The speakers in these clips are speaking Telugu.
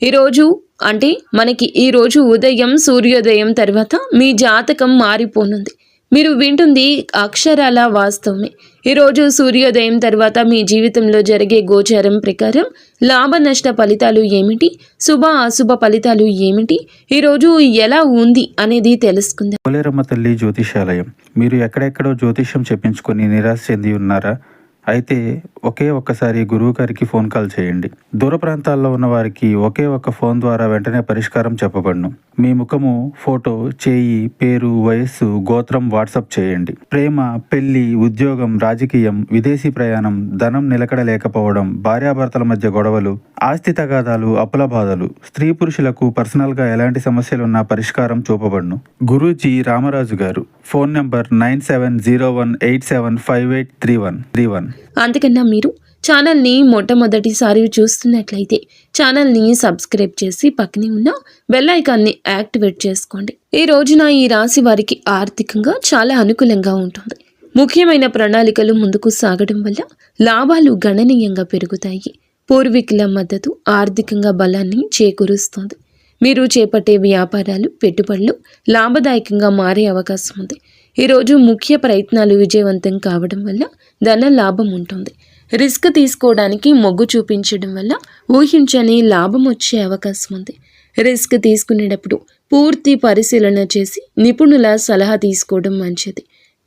ఈరోజు అంటే మనకి ఈరోజు ఉదయం సూర్యోదయం తర్వాత మీ జాతకం మారిపోనుంది. మీరు వింటుంది అక్షరాల వాస్తవమే. ఈరోజు సూర్యోదయం తర్వాత మీ జీవితంలో జరిగే గోచారం ప్రకారం లాభ నష్ట ఫలితాలు ఏమిటి, శుభ అశుభ ఫలితాలు ఏమిటి, ఈరోజు ఎలా ఉంది అనేది తెలుసుకుందాం. పోలేరమ్మ తల్లి జ్యోతిషాలయం. మీరు ఎక్కడెక్కడో జ్యోతిష్యం చెప్పించుకొని నిరాశ చెంది ఉన్నారా? అయితే ఒక్కసారి గురువు గారికి ఫోన్ కాల్ చేయండి. దూర ప్రాంతాల్లో ఉన్న వారికి ఒకే ఒక్క ఫోన్ ద్వారా వెంటనే పరిష్కారం చెప్పబడును. మీ ముఖము, ఫోటో, చేయి, పేరు, వయస్సు, గోత్రం వాట్సాప్ చేయండి. ప్రేమ, పెళ్లి, ఉద్యోగం, రాజకీయం, విదేశీ ప్రయాణం, ధనం నిలకడ లేకపోవడం, భార్యాభర్తల మధ్య గొడవలు, ఆస్తి తగాదాలు, అప్పుల బాధలు, స్త్రీ పురుషులకు పర్సనల్ గా ఎలాంటి సమస్యలున్నా పరిష్కారం చూపబడును. గురూజీ రామరాజు గారు. Phone number 9701875831. అంతకన్నా మీరు ఛానల్ని మొట్టమొదటిసారి చూస్తున్నట్లయితే ఛానల్ని సబ్స్క్రైబ్ చేసి పక్కనే ఉన్న బెల్ ఐకాన్ని యాక్టివేట్ చేసుకోండి. ఈ రోజున ఈ రాశి వారికి ఆర్థికంగా చాలా అనుకూలంగా ఉంటుంది. ముఖ్యమైన ప్రణాళికలు ముందుకు సాగడం వల్ల లాభాలు గణనీయంగా పెరుగుతాయి. పూర్వీకుల మద్దతు ఆర్థికంగా బలాన్ని చేకూరుస్తుంది. మీరు చేపట్టే వ్యాపారాలు, పెట్టుబడులు లాభదాయకంగా మారే అవకాశం ఉంది. ఈరోజు ముఖ్య ప్రయత్నాలు విజయవంతం కావడం వల్ల ధన లాభం ఉంటుంది. రిస్క్ తీసుకోవడానికి మొగ్గు చూపించడం వల్ల ఊహించని లాభం వచ్చే అవకాశం ఉంది. రిస్క్ తీసుకునేటప్పుడు పూర్తి పరిశీలన చేసి నిపుణుల సలహా తీసుకోవడం మంచిది.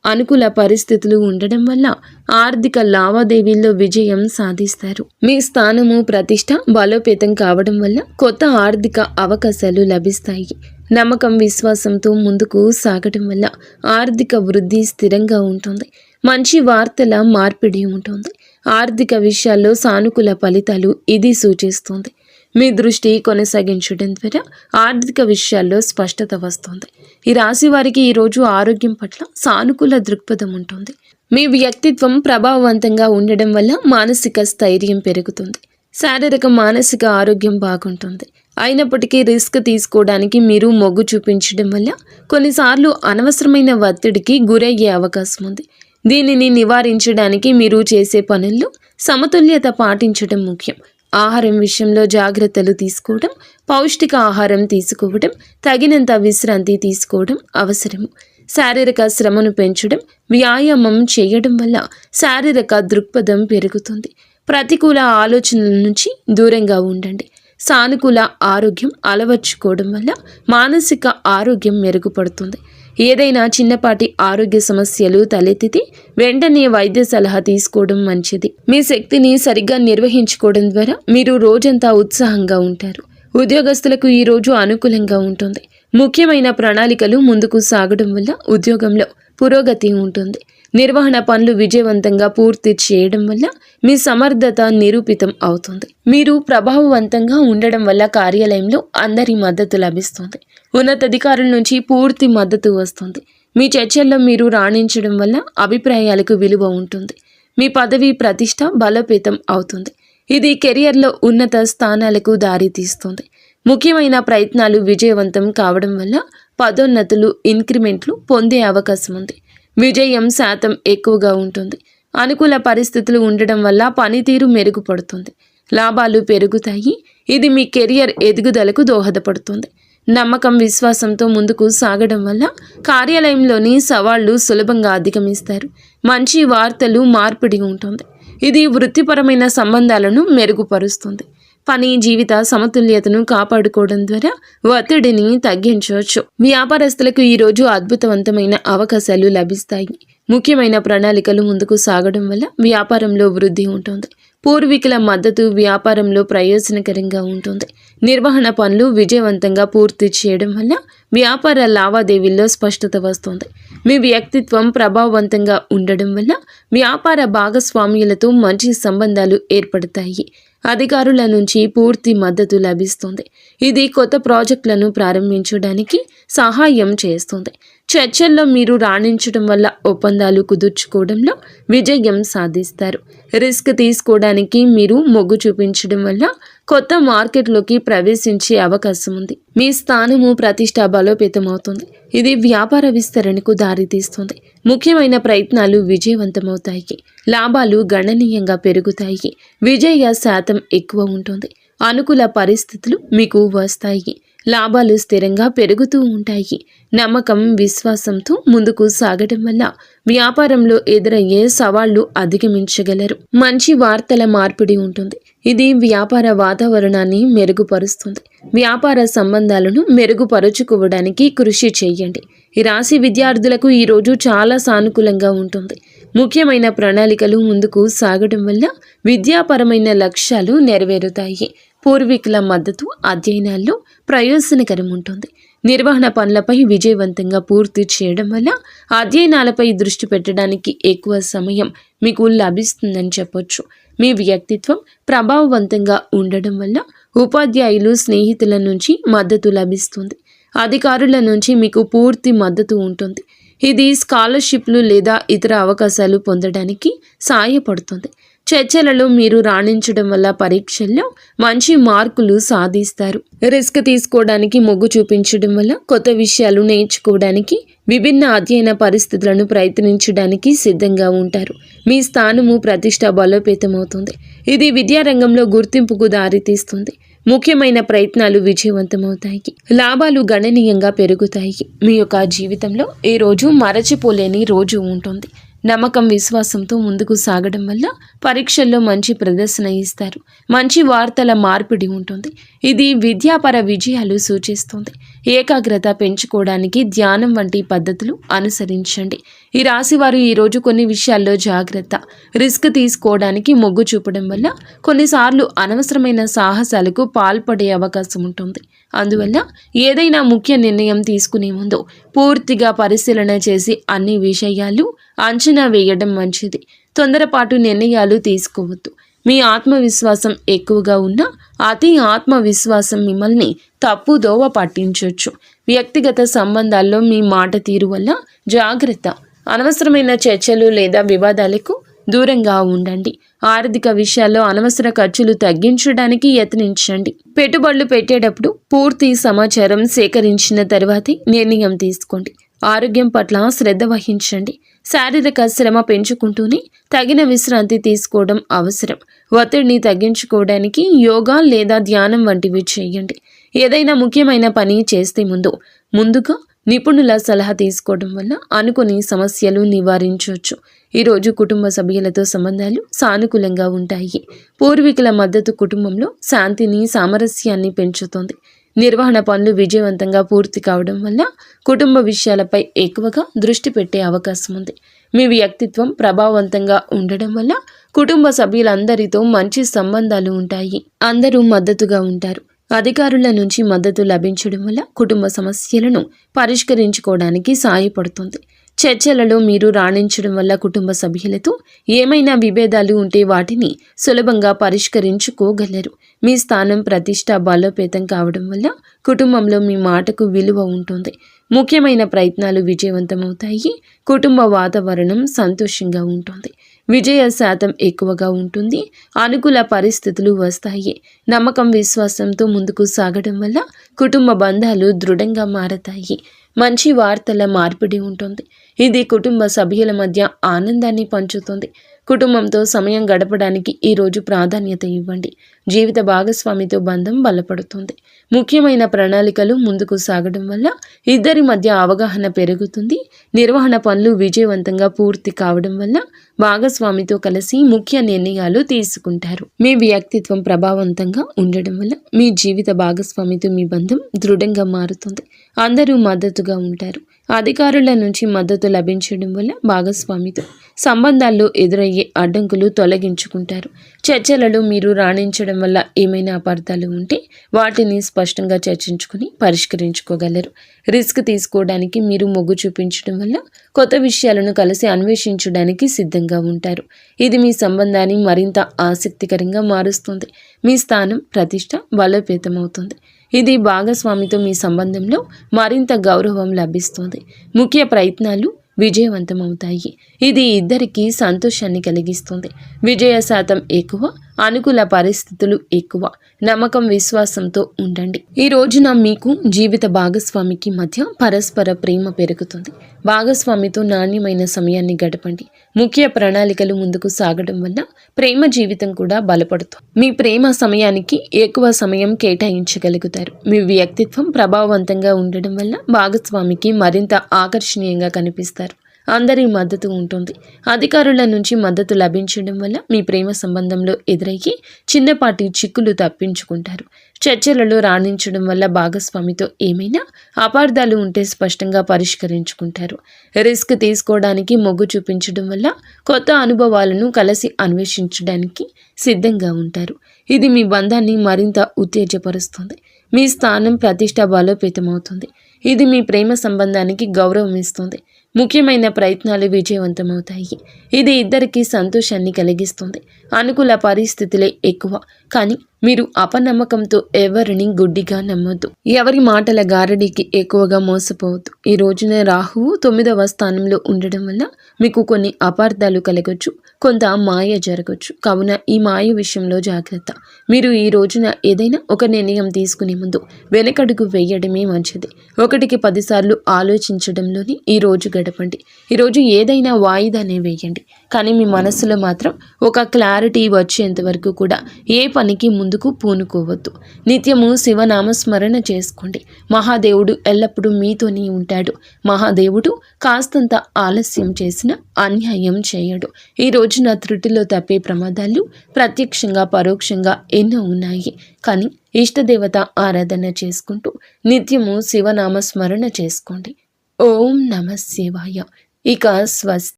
అనుకూల పరిస్థితులు ఉండడం వల్ల ఆర్థిక లావాదేవీల్లో విజయం సాధిస్తారు. మీ స్థానము, ప్రతిష్ట బలోపేతం కావడం వల్ల కొత్త ఆర్థిక అవకాశాలు లభిస్తాయి. నమ్మకం, విశ్వాసంతో ముందుకు సాగడం వల్ల ఆర్థిక వృద్ధి స్థిరంగా ఉంటుంది. మంచి వార్తల మార్పిడి ఉంటుంది. ఆర్థిక విషయాల్లో సానుకూల ఫలితాలు ఇది సూచిస్తుంది. మీ దృష్టి కొనసాగించడం ద్వారా ఆర్థిక విషయాల్లో స్పష్టత వస్తుంది. ఈ రాశి వారికి ఈరోజు ఆరోగ్యం పట్ల సానుకూల దృక్పథం ఉంటుంది. మీ వ్యక్తిత్వం ప్రభావవంతంగా ఉండడం వల్ల మానసిక స్థైర్యం పెరుగుతుంది. శారీరక, మానసిక ఆరోగ్యం బాగుంటుంది. అయినప్పటికీ రిస్క్ తీసుకోవడానికి మీరు మొగ్గు చూపించడం వల్ల కొన్నిసార్లు అనవసరమైన ఒత్తిడికి గురయ్యే అవకాశం ఉంది. దీనిని నివారించడానికి మీరు చేసే పనుల్లో సమతుల్యత పాటించడం ముఖ్యం. ఆహారం విషయంలో జాగ్రత్తలు తీసుకోవడం, పౌష్టిక ఆహారం తీసుకోవడం, తగినంత విశ్రాంతి తీసుకోవడం అవసరము. శారీరక శ్రమను పెంచడం, వ్యాయామం చేయడం వల్ల శారీరక దృక్పథం పెరుగుతుంది. ప్రతికూల ఆలోచనల నుంచి దూరంగా ఉండండి. సానుకూల ఆరోగ్యం అలవర్చుకోవడం వల్ల మానసిక ఆరోగ్యం మెరుగుపడుతుంది. ఏదైనా చిన్నపాటి ఆరోగ్య సమస్యలు తలెత్తితే వెంటనే వైద్య సలహా తీసుకోవడం మంచిది. మీ శక్తిని సరిగ్గా నిర్వహించుకోవడం ద్వారా మీరు రోజంతా ఉత్సాహంగా ఉంటారు. ఉద్యోగస్తులకు ఈ రోజు అనుకూలంగా ఉంటుంది. ముఖ్యమైన ప్రణాళికలు ముందుకు సాగడం వల్ల ఉద్యోగంలో పురోగతి ఉంటుంది. నిర్వహణ పనులు విజయవంతంగా పూర్తి చేయడం వల్ల మీ సమర్థత నిరూపితం అవుతుంది. మీరు ప్రభావవంతంగా ఉండడం వల్ల కార్యాలయంలో అందరి మద్దతు లభిస్తుంది. ఉన్నతాధికారుల నుంచి పూర్తి మద్దతు వస్తుంది. మీ చర్చల్లో మీరు రాణించడం వల్ల అభిప్రాయాలకు విలువ ఉంటుంది. మీ పదవి, ప్రతిష్ట బలోపేతం అవుతుంది. ఇది కెరియర్లో ఉన్నత స్థానాలకు దారితీస్తుంది. ముఖ్యమైన ప్రయత్నాలు విజయవంతం కావడం వల్ల పదోన్నతులు, ఇంక్రిమెంట్లు పొందే అవకాశం ఉంది. విజయం శాతం ఎక్కువగా ఉంటుంది. అనుకూల పరిస్థితులు ఉండడం వల్ల పనితీరు మెరుగుపడుతుంది. లాభాలు పెరుగుతాయి. ఇది మీ కెరియర్ ఎదుగుదలకు దోహదపడుతుంది. నమ్మకం, విశ్వాసంతో ముందుకు సాగడం వల్ల కార్యాలయంలోని సవాళ్లు సులభంగా అధిగమిస్తారు. మంచి వార్తలు మార్పిడి ఉంటుంది. ఇది వృత్తిపరమైన సంబంధాలను మెరుగుపరుస్తుంది. పని, జీవిత సమతుల్యతను కాపాడుకోవడం ద్వారా ఒత్తిడిని తగ్గించవచ్చు. వ్యాపారస్తులకు ఈరోజు అద్భుతవంతమైన అవకాశాలు లభిస్తాయి. ముఖ్యమైన ప్రణాళికలు ముందుకు సాగడం వల్ల వ్యాపారంలో వృద్ధి ఉంటుంది. పూర్వీకుల మద్దతు వ్యాపారంలో ప్రయోజనకరంగా ఉంటుంది. నిర్వహణ పనులు విజయవంతంగా పూర్తి చేయడం వల్ల వ్యాపార లావాదేవీల్లో స్పష్టత వస్తుంది. మీ వ్యక్తిత్వం ప్రభావవంతంగా ఉండడం వల్ల వ్యాపార భాగస్వామ్యులతో మంచి సంబంధాలు ఏర్పడతాయి. అధికారుల నుంచి పూర్తి మద్దతు లభిస్తుంది. ఇది కొత్త ప్రాజెక్టులను ప్రారంభించడానికి సహాయం చేస్తుంది. చర్చల్లో మీరు రాణించడం వల్ల ఒప్పందాలు కుదుర్చుకోవడంలో విజయం సాధిస్తారు. రిస్క్ తీసుకోవడానికి మీరు మొగ్గు చూపించడం వల్ల కొత్త మార్కెట్లోకి ప్రవేశించే అవకాశం ఉంది. మీ స్థానము, ప్రతిష్ట బలోపేతం అవుతుంది. ఇది వ్యాపార విస్తరణకు దారితీస్తుంది. ముఖ్యమైన ప్రయత్నాలు విజయవంతమవుతాయి. లాభాలు గణనీయంగా పెరుగుతాయి. విజయ శాతం ఎక్కువ ఉంటుంది. అనుకూల పరిస్థితులు మీకు వస్తాయి. లాభాలు స్థిరంగా పెరుగుతూ ఉంటాయి. నమ్మకం, విశ్వాసంతో ముందుకు సాగడం వల్ల వ్యాపారంలో ఎదురయ్యే సవాళ్లు అధిగమించగలరు. మంచి వార్తల మార్పిడి ఉంటుంది. ఇది వ్యాపార వాతావరణాన్ని మెరుగుపరుస్తుంది. వ్యాపార సంబంధాలను మెరుగుపరుచుకోవడానికి కృషి చేయండి. ఈ రాశి విద్యార్థులకు ఈ రోజు చాలా సానుకూలంగా ఉంటుంది. ముఖ్యమైన ప్రణాళికలు ముందుకు సాగడం వల్ల విద్యాపరమైన లక్ష్యాలు నెరవేరుతాయి. పూర్వీకుల మద్దతు అధ్యయనాల్లో ప్రయోజనకరం ఉంటుంది. నిర్వహణ పనులపై విజయవంతంగా పూర్తి చేయడం వల్ల అధ్యయనాలపై దృష్టి పెట్టడానికి ఎక్కువ సమయం మీకు లభిస్తుందని చెప్పొచ్చు. మీ వ్యక్తిత్వం ప్రభావవంతంగా ఉండడం వల్ల ఉపాధ్యాయులు, స్నేహితుల నుంచి మద్దతు లభిస్తుంది. అధికారుల నుంచి మీకు పూర్తి మద్దతు ఉంటుంది. ఇది స్కాలర్షిప్లు లేదా ఇతర అవకాశాలు పొందడానికి సహాయపడుతుంది. చర్చలలో మీరు రాణించడం వల్ల పరీక్షల్లో మంచి మార్కులు సాధిస్తారు. రిస్క్ తీసుకోవడానికి మొగ్గు చూపించడం వల్ల కొత్త విషయాలు నేర్చుకోవడానికి, విభిన్న అధ్యయన పరిస్థితులను ప్రయత్నించడానికి సిద్ధంగా ఉంటారు. మీ స్థానము, ప్రతిష్ట బలోపేతమవుతుంది. ఇది విద్యారంగంలో గుర్తింపుకు దారితీస్తుంది. ముఖ్యమైన ప్రయత్నాలు విజయవంతమవుతాయి. లాభాలు గణనీయంగా పెరుగుతాయి. మీ యొక్క జీవితంలో ఈ రోజు మరచిపోలేని రోజు ఉంటుంది. నమ్మకం, విశ్వాసంతో ముందుకు సాగడం వల్ల పరీక్షల్లో మంచి ప్రదర్శన ఇస్తారు. మంచి వార్తల మార్పిడి ఉంటుంది. ఇది విద్యాపర విజయాలు సూచిస్తుంది. ఏకాగ్రత పెంచుకోవడానికి ధ్యానం వంటి పద్ధతులు అనుసరించండి. ఈ రాశివారు ఈరోజు కొన్ని విషయాల్లో జాగ్రత్త. రిస్క్ తీసుకోవడానికి మొగ్గు చూపడం వల్ల కొన్నిసార్లు అనవసరమైన సాహసాలకు పాల్పడే అవకాశం ఉంటుంది. అందువల్ల ఏదైనా ముఖ్య నిర్ణయం తీసుకునే ముందు పూర్తిగా పరిశీలన చేసి అన్ని విషయాలు అంచనా వేయడం మంచిది. తొందరపాటు నిర్ణయాలు తీసుకోవద్దు. మీ ఆత్మవిశ్వాసం ఎక్కువగా ఉన్నా అతి ఆత్మవిశ్వాసం మిమ్మల్ని తప్పుదోవ పట్టించవచ్చు. వ్యక్తిగత సంబంధాల్లో మీ మాట తీరు వల్ల జాగ్రత్త. అనవసరమైన చర్చలు లేదా వివాదాలకు దూరంగా ఉండండి. ఆర్థిక విషయాల్లో అనవసర ఖర్చులు తగ్గించడానికి యత్నించండి. పెట్టుబడులు పెట్టేటప్పుడు పూర్తి సమాచారం సేకరించిన తర్వాతే నిర్ణయం తీసుకోండి. ఆరోగ్యం పట్ల శ్రద్ధ వహించండి. శారీరక శ్రమ పెంచుకుంటూనే తగిన విశ్రాంతి తీసుకోవడం అవసరం. ఒత్తిడిని తగ్గించుకోవడానికి యోగా లేదా ధ్యానం వంటివి చేయండి. ఏదైనా ముఖ్యమైన పని చేస్తే ముందుగా నిపుణుల సలహా తీసుకోవడం వల్ల అనుకుని సమస్యలు నివారించవచ్చు. ఈరోజు కుటుంబ సభ్యులతో సంబంధాలు సానుకూలంగా ఉంటాయి. పూర్వీకుల మద్దతు కుటుంబంలో శాంతిని, సామరస్యాన్ని పెంచుతుంది. నిర్వహణ పనులు విజయవంతంగా పూర్తి కావడం వల్ల కుటుంబ విషయాలపై ఎక్కువగా దృష్టి పెట్టే అవకాశం ఉంది. మీ వ్యక్తిత్వం ప్రభావవంతంగా ఉండడం వల్ల కుటుంబ సభ్యులందరితో మంచి సంబంధాలు ఉంటాయి. అందరూ మద్దతుగా ఉంటారు. అధికారుల నుంచి మద్దతు లభించడం వల్ల కుటుంబ సమస్యలను పరిష్కరించుకోవడానికి సహాయపడుతుంది. చర్చలలో మీరు రాణించడం వల్ల కుటుంబ సభ్యులతో ఏమైనా విభేదాలు ఉంటే వాటిని సులభంగా పరిష్కరించుకోగలరు. మీ స్థానం, ప్రతిష్ట బలోపేతం కావడం వల్ల కుటుంబంలో మీ మాటకు విలువ ఉంటుంది. ముఖ్యమైన ప్రయత్నాలు విజయవంతమవుతాయి. కుటుంబ వాతావరణం సంతోషంగా ఉంటుంది. విజయ శాతం ఎక్కువగా ఉంటుంది. అనుకూల పరిస్థితులు వస్తాయి. నమ్మకం, విశ్వాసంతో ముందుకు సాగడం వల్ల కుటుంబ బంధాలు దృఢంగా మారతాయి. మంచి వార్తల మార్పిడి ఉంటుంది. ఇది కుటుంబ సభ్యుల మధ్య ఆనందాన్ని పంచుతుంది. కుటుంబంతో సమయం గడపడానికి ఈరోజు ప్రాధాన్యత ఇవ్వండి. జీవిత భాగస్వామితో బంధం బలపడుతుంది. ముఖ్యమైన ప్రణాళికలు ముందుకు సాగడం వల్ల ఇద్దరి మధ్య అవగాహన పెరుగుతుంది. నిర్వహణ పనులు విజయవంతంగా పూర్తి కావడం వల్ల భాగస్వామితో కలిసి ముఖ్య నిర్ణయాలు తీసుకుంటారు. మీ వ్యక్తిత్వం ప్రభావవంతంగా ఉండడం వల్ల మీ జీవిత భాగస్వామితో మీ బంధం దృఢంగా మారుతుంది. అందరూ మద్దతుగా ఉంటారు. అధికారుల నుంచి మద్దతు లభించడం వల్ల భాగస్వామితో సంబంధాల్లో ఎదురయ్యే అడ్డంకులు తొలగించుకుంటారు. చర్చలలో మీరు రాణించడం వల్ల ఏమైనా అపార్థాలు ఉంటే వాటిని స్పష్టంగా చర్చించుకుని పరిష్కరించుకోగలరు. రిస్క్ తీసుకోవడానికి మీరు మొగ్గు చూపించడం వల్ల కొత్త విషయాలను కలిసి అన్వేషించడానికి సిద్ధంగా ఉంటారు. ఇది మీ సంబంధాన్ని మరింత ఆసక్తికరంగా మారుస్తుంది. మీ స్థానం, ప్రతిష్ట బలోపేతమవుతుంది. ఇది భాగస్వామితో మీ సంబంధంలో మరింత గౌరవం లభిస్తుంది. ముఖ్య ప్రయత్నాలు విజయవంతమవుతాయి. ఇది ఇద్దరికీ సంతోషాన్ని కలిగిస్తుంది. విజయ శాతం ఎక్కువ, అనుకూల పరిస్థితులు ఎక్కువ. నమ్మకం విశ్వాసంతో ఉండండి. ఈ రోజున మీకు జీవిత భాగస్వామికి మధ్య పరస్పర ప్రేమ పెరుగుతుంది. భాగస్వామితో నాణ్యమైన సమయాన్ని గడపండి. ముఖ్య ప్రణాళికలు ముందుకు సాగడం వల్ల ప్రేమ జీవితం కూడా బలపడుతుంది. మీ ప్రేమ సమయానికి ఎక్కువ సమయం కేటాయించగలుగుతారు. మీ వ్యక్తిత్వం ప్రభావవంతంగా ఉండడం వల్ల భాగస్వామికి మరింత ఆకర్షణీయంగా కనిపిస్తారు. అందరి మద్దతు ఉంటుంది. అధికారుల నుంచి మద్దతు లభించడం వల్ల మీ ప్రేమ సంబంధంలో ఎదురయ్యి చిన్నపాటి చిక్కులు తప్పించుకుంటారు. చర్చలలో రాణించడం వల్ల భాగస్వామితో ఏమైనా అపార్థాలు ఉంటే స్పష్టంగా పరిష్కరించుకుంటారు. రిస్క్ తీసుకోవడానికి మొగ్గు చూపించడం వల్ల కొత్త అనుభవాలను కలిసి అన్వేషించడానికి సిద్ధంగా ఉంటారు. ఇది మీ బంధాన్ని మరింత ఉత్తేజపరుస్తుంది. మీ స్థానం ప్రతిష్ట బలోపేతమవుతుంది. ఇది మీ ప్రేమ సంబంధానికి గౌరవం ఇస్తుంది. ముఖ్యమైన ప్రయత్నాలు విజయవంతమవుతాయి. ఇది ఇద్దరికీ సంతోషాన్ని కలిగిస్తుంది. అనుకూల పరిస్థితులే ఎక్కువ, కానీ మీరు అపనమ్మకంతో ఎవరిని గుడ్డిగా నమ్మొద్దు. ఎవరి మాటల గారడీకి ఎక్కువగా మోసపోవద్దు. ఈ రోజున రాహువు 9వ స్థానంలో ఉండడం వల్ల మీకు కొన్ని అపార్థాలు కలగొచ్చు, కొంత మాయ జరగచ్చు. కావున ఈ మాయ విషయంలో జాగ్రత్త. మీరు ఈ రోజున ఏదైనా ఒక నిర్ణయం తీసుకునే ముందు వెనకడుగు వేయడమే మంచిది. 1కి 10 సార్లు ఆలోచించడంలోనే ఈ రోజు గడపండి. ఈరోజు ఏదైనా వాయిదానే వేయండి, కానీ మీ మనసులో మాత్రం ఒక క్లారిటీ వచ్చేంత వరకు కూడా ఏ పనికి ముందుకు పూనుకోవద్దు. నిత్యము శివనామస్మరణ చేసుకోండి. మహాదేవుడు ఎల్లప్పుడూ మీతోనే ఉంటాడు. మహాదేవుడు కాస్తంత ఆలస్యం చేసిన అన్యాయం చేయడు. ఈ రోజున త్రుటిలో తప్పే ప్రమాదాలు ప్రత్యక్షంగా పరోక్షంగా ఎన్నో ఉన్నాయి. కానీ ఇష్టదేవత ఆరాధన చేసుకుంటూ నిత్యము శివనామస్మరణ చేసుకోండి. ఓం నమః శివాయ. ఇక స్వస్తి.